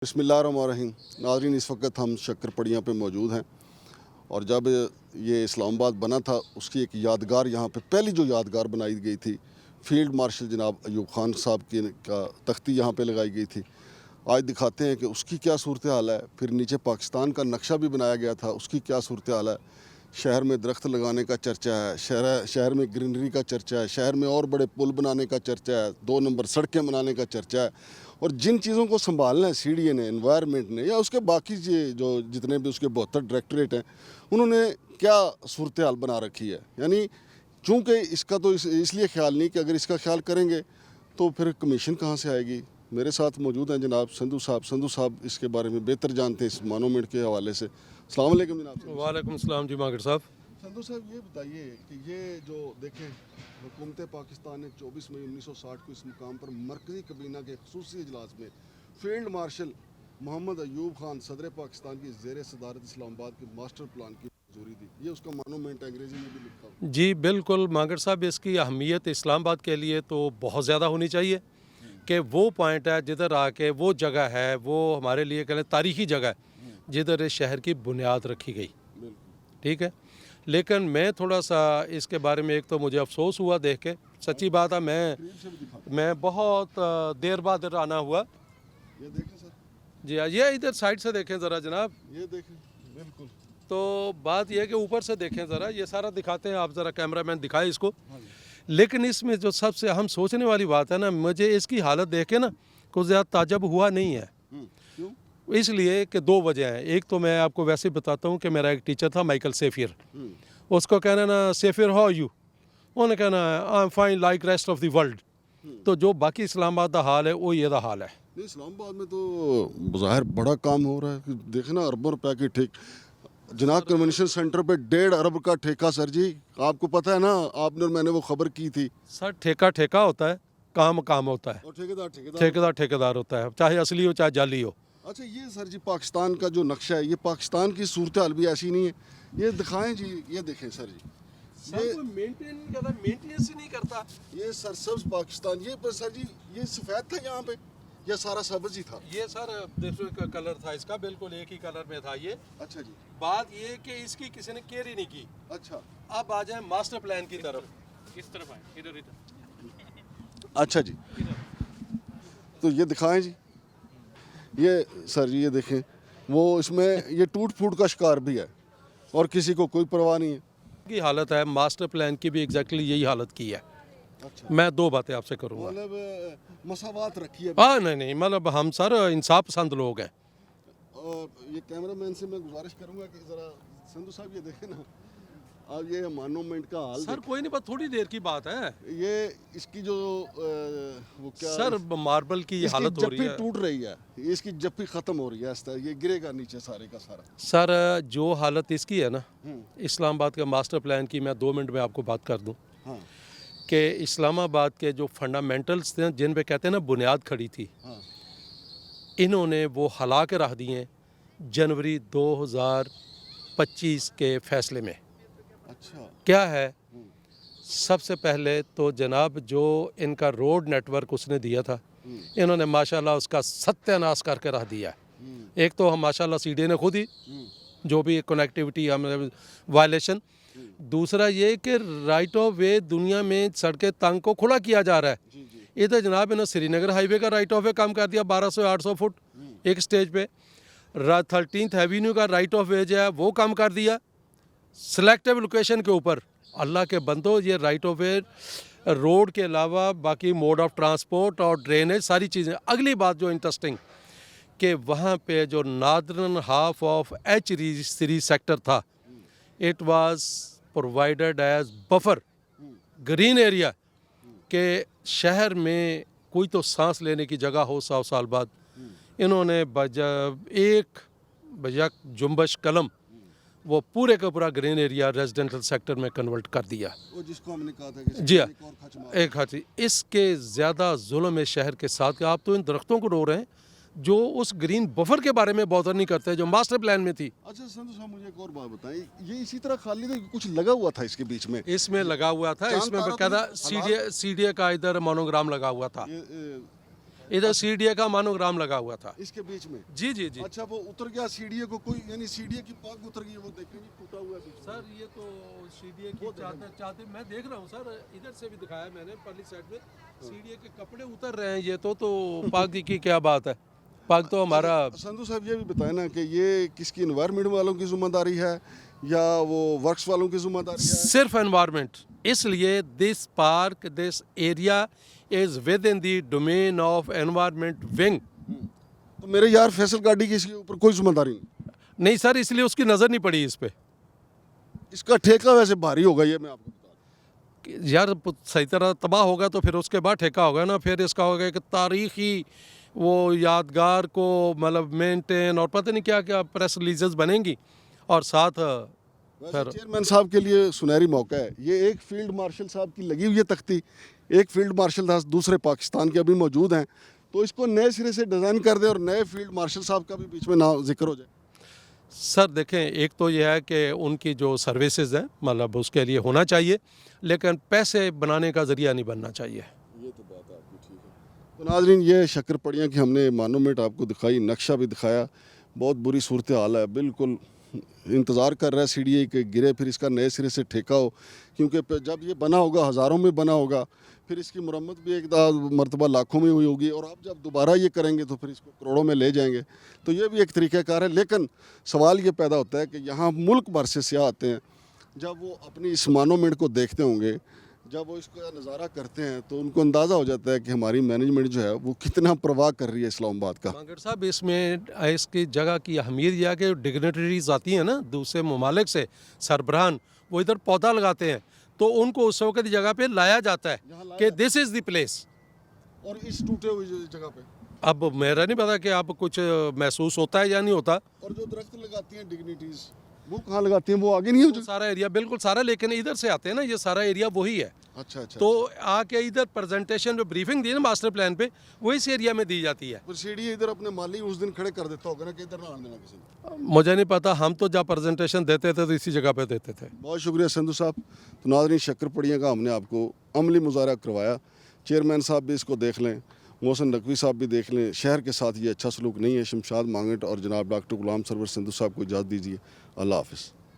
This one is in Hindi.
बिस्मिल्लाहिर्रहमानिर्रहीम। नाज़रीन, इस वक्त हम शक्करपड़ियाँ पे मौजूद हैं और जब ये इस्लामाबाद बना था उसकी एक यादगार यहाँ पे पहली जो यादगार बनाई गई थी, फील्ड मार्शल जनाब अयूब खान साहब की का तख्ती यहाँ पे लगाई गई थी। आज दिखाते हैं कि उसकी क्या सूरत हाल है। फिर नीचे पाकिस्तान का नक्शा भी बनाया गया था, उसकी क्या सूरत हाल है। शहर में दरख्त लगाने का चर्चा है, शहर में ग्रीनरी का चर्चा है, शहर में और बड़े पुल बनाने का चर्चा है, 2 नंबर सड़कें बनाने का चर्चा है। और जिन चीज़ों को संभालना है CDA ने, एनवायरनमेंट ने, या उसके बाकी जो जितने भी उसके 72 डायरेक्टरेट हैं, उन्होंने क्या सूरत हाल बना रखी है। यानी चूँकि इसका तो इसलिए ख्याल नहीं कि अगर इसका ख्याल करेंगे तो फिर कमीशन कहाँ से आएगी। मेरे साथ मौजूद हैं जनाब संधू साहब इसके बारे में बेहतर जानते हैं इस मोनूमेंट के हवाले से। अस्सलाम वालेकुम जनाब। वालेकुम सलाम जी मागर साहब। संधू साहब, ये बताइए कि ये जो देखें हुकूमत पाकिस्तान ने 24 मई 1960 को इस मुकाम पर मरकज़ी कबीना के खुसूसी इजलास में फील्ड मार्शल मोहम्मद अयूब खान सदर पाकिस्तान की ज़ेर सदारत इस्लामाबाद के मास्टर प्लान की मंजूरी दी। ये उसका मोनूमेंट अंग्रेज़ी में भी लिखा हुआ। जी बिल्कुल मागर साहब, इसकी अहमियत इस्लामाबाद के लिए तो बहुत ज़्यादा होनी चाहिए कि वो पॉइंट है जिधर आके वो जगह है, वो हमारे लिए कहें तारीख़ी जगह है जिधर इस शहर की बुनियाद रखी गई। ठीक है, लेकिन मैं थोड़ा सा इसके बारे में, एक तो मुझे अफसोस हुआ देख के, सच्ची बात है, मैं बहुत देर बाद आना हुआ। ये देखें सर, जी हाँ, ये इधर साइड से देखें ज़रा जनाब। ये देखें, बिल्कुल। तो बात यह है कि ऊपर से देखें ज़रा, ये सारा दिखाते हैं आप, ज़रा कैमरामैन दिखाए इसको। लेकिन इसमें जो सबसे अहम सोचने वाली बात है ना, मुझे इसकी हालत देख के ना कुछ ज़्यादा ताज्जुब हुआ नहीं है। क्यों? इसलिए कि 2 वजह हैं। एक तो मैं आपको वैसे ही बताता हूँ कि मेरा एक टीचर था माइकल सेफियर, उसको कहना ना सेफियर हाउ यू, उन्हें कहना I am fine like rest of the world. तो जो बाकी इस्लामाबाद का हाल है वो ये दा हाल है। नहीं, इस्लामाबाद में तो बाहर बड़ा काम हो रहा है। देखना, अरबों रुपए की ठेक जनाब कन्वेंशन सेंटर पे 1.5 अरब का ठेका। सर जी, आपको पता है ना, आपने और मैंने वो खबर की थी। सर ठेका होता है, काम होता है, और ठेकेदार ठेकेदार होता है, चाहे असली हो चाहे जाली हो। अच्छा, ये सर जी पाकिस्तान का जो नक्शा है, ये पाकिस्तान की सूरत हाल भी ऐसी नहीं है। ये दिखाएं जी, ये देखें सर जी, ये मेंटेनेंस ही नहीं करता। ये सरसब्ज पाकिस्तान। ये पर सर जी, ये सफ़ेद था यहाँ पे, या सारा सब्ज ही था? ये सर देखो कलर था इसका, बिल्कुल एक ही कलर में था ये। अच्छा जी। बात ये कि इसकी किसी ने केयर ही नहीं की। अच्छा, अब आ जाए मास्टर प्लान की तरफ। किस तरफ आए? इधर। अच्छा जी, तो ये दिखाएं जी। ये सर जी, ये देखें, वो इसमें ये टूट फूट का शिकार भी है और किसी को कोई परवाह नहीं है की हालत है। मास्टर प्लान की भी एग्जैक्टली यही हालत की है। अच्छा, मैं 2 बातें आपसे करूँगा। मतलब मसावात रखी है। हाँ नहीं, मतलब हम सर इंसाफ पसंद लोग हैं। और ये कैमरामैन से मैं गुजारिश करूंगा कि ज़रा संधू साहब ये देखें ना, अब ये मोनूमेंट का हाल सर कोई नहीं, बस थोड़ी देर की बात है। ये इसकी जो वो क्या सर मार्बल की इसकी हालत हो रही जप्पी है। टूट रही है, इसकी जप्पी ख़त्म हो रही है। इस तरह ये गिरेगा नीचे सारे का सारा। सर जो हालत इसकी है ना, इस्लामाबाद का मास्टर प्लान की, मैं 2 मिनट में आपको बात कर दूं हाँ कि इस्लामाबाद के जो फंडामेंटल्स थे, जिन पे कहते हैं ना बुनियाद खड़ी थी, हाँ। इन्होंने वो हला के रख दिए जनवरी 2025 के फैसले में। अच्छा। क्या है, सबसे पहले तो जनाब जो इनका रोड नेटवर्क उसने दिया था, इन्होंने माशाल्लाह उसका सत्यानाश करके रख दिया। एक तो हम माशाल्लाह CDA ने खुद ही जो भी कनेक्टिविटी वायलेशन, दूसरा ये कि राइट ऑफ वे दुनिया में सड़कें तंग को खुला किया जा रहा है। इधर जनाब इन्होंने श्रीनगर हाईवे का राइट ऑफ वे कम कर दिया 1200-800 फुट एक स्टेज पे। 13th एवेन्यू का राइट ऑफ वे जो है वो कम कर दिया सिलेक्टिव लोकेशन के ऊपर। अल्लाह के बंदो, ये राइट ऑफ वे रोड के अलावा बाकी मोड ऑफ ट्रांसपोर्ट और ड्रेनेज सारी चीज़ें। अगली बात जो इंटरेस्टिंग कि वहाँ पे जो northern half of H3 sector था, it was provided as buffer green area के शहर में कोई तो सांस लेने की जगह हो 100 साल बाद। इन्होंने बजा जुम्बश कलम वो पूरे का पूरा ग्रीन एरिया रेजिडेंशियल सेक्टर में कन्वर्ट कर दिया। वो जिसको हमने कहा था कि जी हाँ, एक और खच मार। एक हाथी। इसके ज़्यादा जुल्म है शहर के साथ कि आप तो इन दरख्तों को रो रहे हैं जो उस ग्रीन बफर के बारे में बॉदर नहीं करते जो मास्टर प्लान में थी। अच्छा संधू साहब, मुझे एक और बात बताएं, ये इसी तरह खाली था, कुछ लगा हुआ था इसके बीच में? इसमें लगा हुआ था, इसमें बकायदा CDA का इधर मोनोग्राम लगा हुआ था। इधर सीडीए का मोनोग्राम लगा हुआ था। इसके बीच में। जी जी जी अच्छा, वो उतर गया सीडीए को कोई, यानी सीडीए की पग उतर गई, वो देखेंगे टूटा हुआ है बीच में। सर ये तो सीडीए की चादर मैं देख रहा हूँ सर, इधर से भी दिखाया मैंने परली साइड में सीडीए के कपड़े उतर रहे हैं। ये तो पाग की क्या बात है, पाग तो हमारा। संधू साहब ये भी बताएं ना कि ये किसकी, एनवायरनमेंट वालों की जिम्मेदारी है या वो वर्क्स वालों की जिम्मेदारी है? सिर्फ एनवायरनमेंट, इसलिए this park, this area is with in the domain of environment wing. तो मेरे यार फैसल गाड़ी की इसके ऊपर कोई जिम्मेदारी नहीं? नहीं सर, इसलिए उसकी नज़र नहीं पड़ी इस पे। इसका ठेका वैसे भारी होगा, ये मैं आपको बता दूं। यार सही तरह तबाह होगा तो फिर उसके बाद ठेका होगा ना, फिर इसका होगा एक तारीखी वो यादगार को मतलब मेंटेन और पता नहीं क्या क्या प्रेस रिलीजेस बनेंगी, और साथ वैसे चेयरमैन साहब के लिए सुनहरी मौका है। ये एक फील्ड मार्शल साहब की लगी हुई है तख्ती, एक फील्ड मार्शल दूसरे पाकिस्तान के अभी मौजूद हैं, तो इसको नए सिरे से डिज़ाइन कर दे और नए फील्ड मार्शल साहब का भी बीच में ना जिक्र हो जाए। सर देखें, एक तो यह है कि उनकी जो सर्विसेज हैं मतलब उसके लिए होना चाहिए, लेकिन पैसे बनाने का ज़रिया नहीं बनना चाहिए। ये तो बात आपकी ठीक है। तो नाज़रीन, ये शक्करपड़ियाँ की हमने मानोमेंट आपको दिखाई, नक्शा भी दिखाया। बहुत बुरी सूरत हाल है, बिल्कुल इंतज़ार कर रहा है सीडीए के गिरे, फिर इसका नए सिरे से ठेका हो, क्योंकि जब ये बना होगा हज़ारों में बना होगा, फिर इसकी मरम्मत भी एक मरतबा लाखों में हुई होगी, और आप जब दोबारा ये करेंगे तो फिर इसको करोड़ों में ले जाएंगे। तो ये भी एक तरीक़ाकार है। लेकिन सवाल ये पैदा होता है कि यहाँ मुल्क भर से सियाह आते हैं, जब वो अपनी इस मोनूमेंट को देखते होंगे, जब वो इसका नज़ारा करते हैं, तो उनको अंदाज़ा हो जाता है कि हमारी मैनेजमेंट जो है वो कितना परवाह कर रही है इस्लामाबाद का। मांगड़ साहब, इसमें इसकी जगह की अहमियत यह है कि डिग्नेटरीज आती हैं ना दूसरे ममालिक से, सरबराहान, वो इधर पौधा लगाते हैं, तो उनको उस वक्त जगह पे लाया जाता है कि दिस इज़ द प्लेस। और इस टूटे हुई जगह पे अब मेरा नहीं पता कि अब कुछ महसूस होता है या नहीं होता। और जो दरख्त लगाती हैं डिग्निटीज, वो कहाँ लगाती हैं? वो आगे नहीं हो वो सारा एरिया बिल्कुल सारा, लेकिन इधर से आते हैं ना, ये सारा एरिया वही है। अच्छा अच्छा। तो आके इधर प्रेजेंटेशन जो ब्रीफिंग दी ना मास्टर प्लान पे, वो इस एरिया में दी जाती है। फिर सीढ़ी इधर अपने माली उस दिन खड़े कर देता होगा ना कि इधर ना आने देना किसी ने। मुझे नहीं पता, हम तो जब प्रेजेंटेशन देते थे तो इसी जगह पे देते थे। बहुत शुक्रिया संधू साहब। तो नाज़रीन, शक्करपड़ियाँ का हमने आपको अमली मुजाहरा करवाया। चेयरमैन साहब भी इसको देख लें, मोहसिन नकवी साहब भी देख लें। शहर के साथ ये अच्छा सलूक नहीं है। शमशाद मांगट और जनाब डॉक्टर गुलाम सरवर संधू साहब को इजाज़त दीजिए। अल्लाह हाफ़िज़।